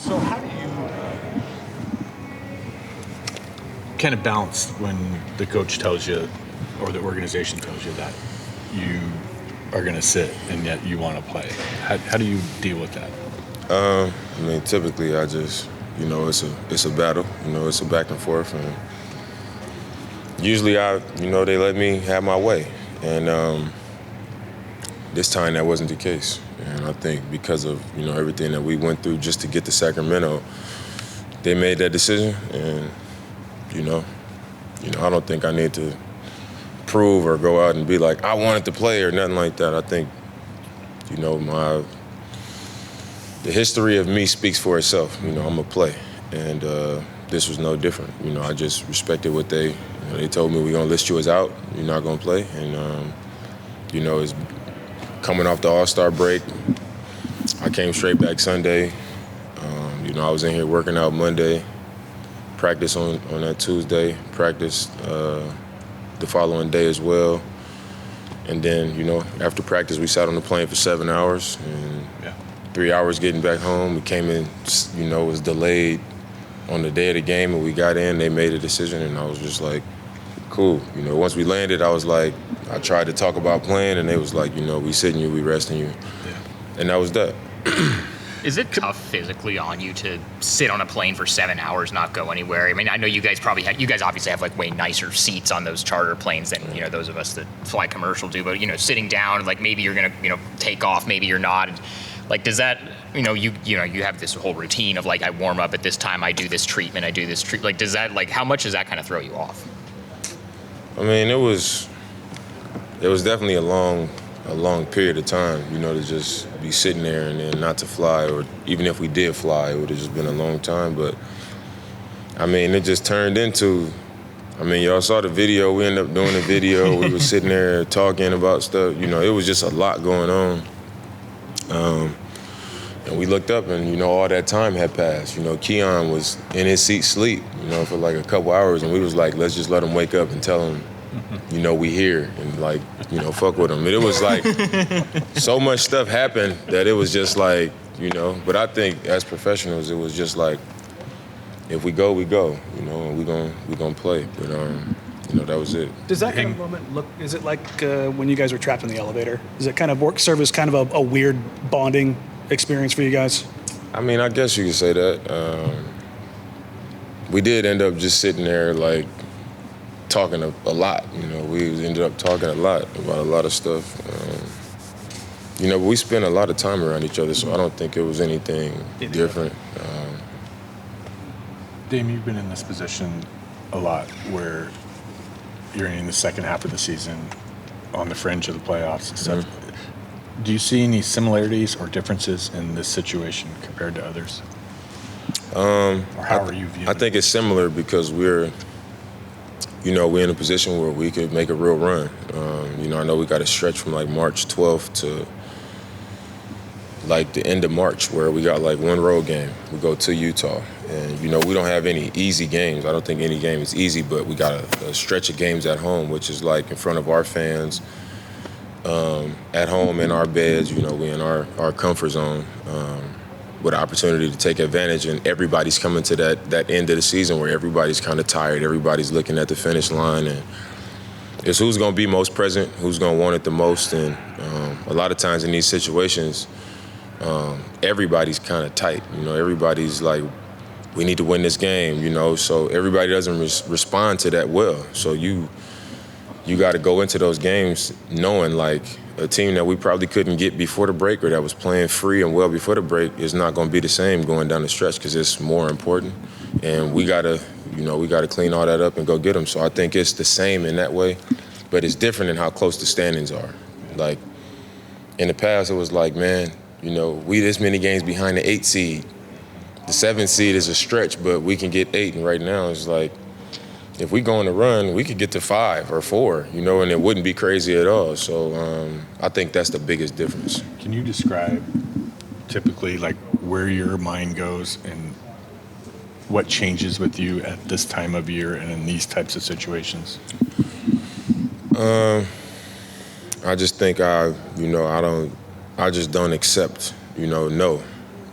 So how do you kind of balance when the coach tells you or the organization tells you that you are going to sit and yet you want to play? How do you deal with that? I mean, typically I just, it's a battle. It's a back and forth, and usually they let me have my way, and this time that wasn't the case. And I think because of everything that we went through just to get to Sacramento, they made that decision, and I don't think I need to prove or go out and be like I wanted to play or nothing like that. I think the history of me speaks for itself. I'm a play, and this was no different. I just respected what they told me. We're gonna list you as out. You're not gonna play, and it's coming off the All-Star break. I came straight back Sunday. I was in here working out Monday, practice on that Tuesday, practice the following day as well. And then, after practice, we sat on the plane for 7 hours, and 3 hours getting back home. We came in, it was delayed on the day of the game, and we got in, they made a decision, and I was just like, cool. Once we landed, I tried to talk about playing, and they was like, we sitting you, we resting you. Yeah. And that was that. Is it tough physically on you to sit on a plane for 7 hours, not go anywhere? I mean, I know you guys obviously have like way nicer seats on those charter planes than, those of us that fly commercial do, but, sitting down, like maybe you're going to, take off, maybe you're not. Like, does that, you have this whole routine of like, I warm up at this time, I do this treatment, like, does that, like, how much does that kind of throw you off? I mean, it was definitely a long period of time, to just be sitting there and then not to fly, or even if we did fly, it would have just been a long time. But, I mean, it just turned into, y'all saw the video. We ended up doing the video. We were sitting there talking about stuff. It was just a lot going on. And we looked up and, all that time had passed. Keon was in his seat sleep, for like a couple hours. And we was like, let's just let him wake up and tell him, we here, and like, fuck with him. And it was like so much stuff happened that it was just like, but I think as professionals, it was just like, if we go, we go, and we gonna play. But that was it. Does that kind of moment look? Is it like when you guys were trapped in the elevator? Does it kind of serve as kind of a weird bonding experience for you guys? I mean, I guess you could say that. We did end up just sitting there like talking a lot. We ended up talking a lot about a lot of stuff. But we spent a lot of time around each other, so I don't think it was anything different. Dame, you've been in this position a lot where you're in the second half of the season on the fringe of the playoffs and stuff. Mm-hmm. Do you see any similarities or differences in this situation compared to others? Or how are you viewing it? I think it's similar because we're in a position where we could make a real run. I know we got a stretch from like March 12th to like the end of March where we got like one road game. We go to Utah, and we don't have any easy games. I don't think any game is easy, but we got a stretch of games at home, which is like in front of our fans, at home in our beds. We in our comfort zone, with an opportunity to take advantage, and everybody's coming to that end of the season where everybody's kind of tired. Everybody's looking at the finish line, and it's who's going to be most present, who's going to want it the most. And a lot of times in these situations, everybody's kind of tight. Everybody's like, we need to win this game, so everybody doesn't respond to that well. So you got to go into those games knowing like a team that we probably couldn't get before the break or that was playing free and well before the break is not going to be the same going down the stretch because it's more important. And we got to clean all that up and go get them. So I think it's the same in that way, but it's different in how close the standings are. Like in the past, it was like, man, we this many games behind the 8 seed. The 7 seed is a stretch, but we can get 8. And right now it's like, if we go on a run, we could get to 5 or 4, and it wouldn't be crazy at all. So I think that's the biggest difference. Can you describe typically like where your mind goes and what changes with you at this time of year and in these types of situations? I just think I just don't accept, no.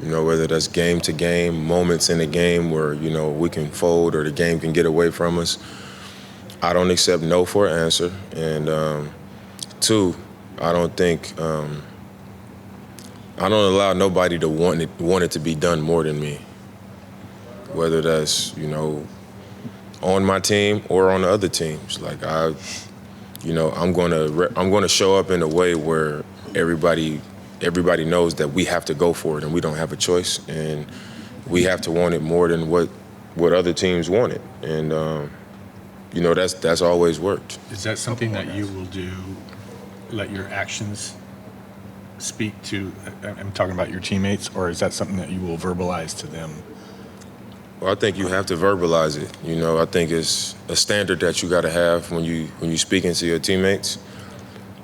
You know, whether that's game to game, moments in the game where, you know, we can fold or the game can get away from us. I don't accept no for an answer. And two, I don't think I don't allow nobody to want it to be done more than me. Whether that's, you know, on my team or on the other teams. Like I'm gonna show up in a way where everybody knows that we have to go for it and we don't have a choice, and we have to want it more than what other teams want it. And you know, that's always worked. Is that something that you will do? Let your actions speak to? I'm talking about your teammates, or is that something that you will verbalize to them? Well, I think you have to verbalize it. You know, I think it's a standard that you got to have when you speaking to your teammates,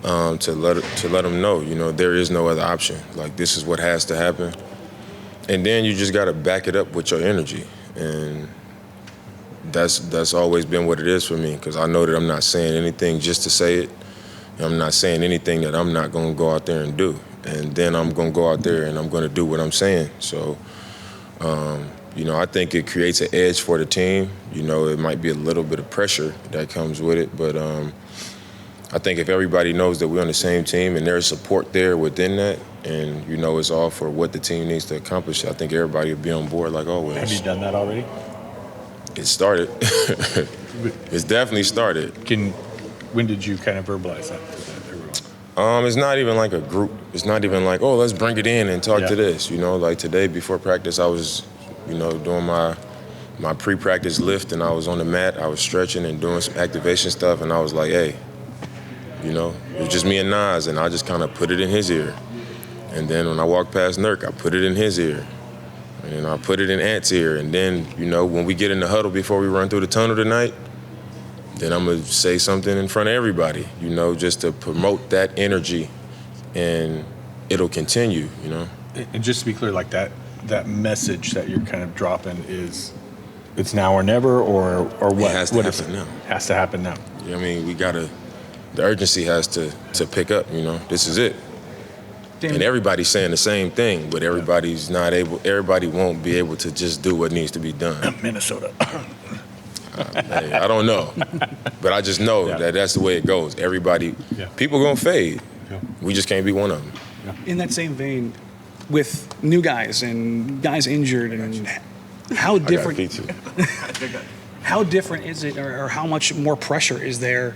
to let them know, you know, there is no other option. Like, this is what has to happen, and then you just got to back it up with your energy, and that's always been what it is for me, because I know that I'm not saying anything just to say it. I'm not saying anything that I'm not going to go out there and do, and then I'm going to go out there and I'm going to do what I'm saying. So. You know, I think it creates an edge for the team. You know, it might be a little bit of pressure that comes with it, but I think if everybody knows that we're on the same team and there's support there within that, and, you know, it's all for what the team needs to accomplish, I think everybody will be on board like always. Have you done that already? It started. It's definitely started. When did you kind of verbalize that to everyone? It's not even like a group. It's not even like, oh, let's bring it in and talk to this. You know, like today before practice, I was, you know, doing my pre-practice lift, and I was on the mat. I was stretching and doing some activation stuff, and I was like, hey, you know, it was just me and Nas, and I just kind of put it in his ear. And then when I walked past Nurk, I put it in his ear. And then I put it in Ant's ear. And then, you know, when we get in the huddle before we run through the tunnel tonight, then I'm going to say something in front of everybody, you know, just to promote that energy, and it'll continue, you know. And just to be clear, like that message that you're kind of dropping is, it's now or never, or what? It has to happen now. Has to happen now. I mean, the urgency has to pick up, you know. This is it. Damian, And everybody's saying the same thing, but everybody won't be able to just do what needs to be done. Minnesota. Hey, I don't know, but I just know that that's the way it goes. People gonna fade. Yeah. We just can't be one of them. in that same vein, with new guys and guys injured, and how different how different is it, or how much more pressure is there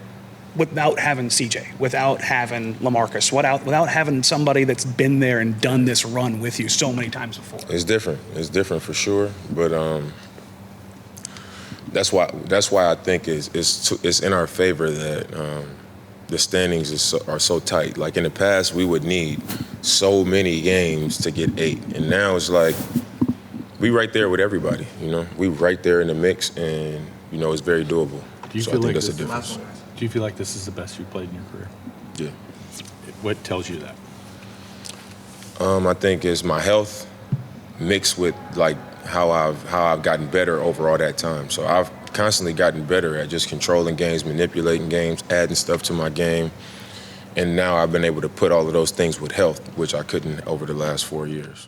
without having CJ, without having LaMarcus, without having somebody that's been there and done this run with you so many times before? It's different. It's different for sure, but that's why I think it's in our favor that the standings are so tight. Like in the past, we would need so many games to get 8, and now it's like we right there with everybody. You know, we right there in the mix, and you know it's very doable. So I think that's the difference. Do you feel like this is the best you've played in your career? Yeah. What tells you that? I think it's my health mixed with like how I've gotten better over all that time. So I've constantly gotten better at just controlling games, manipulating games, adding stuff to my game. And now I've been able to put all of those things with health, which I couldn't over the last 4 years.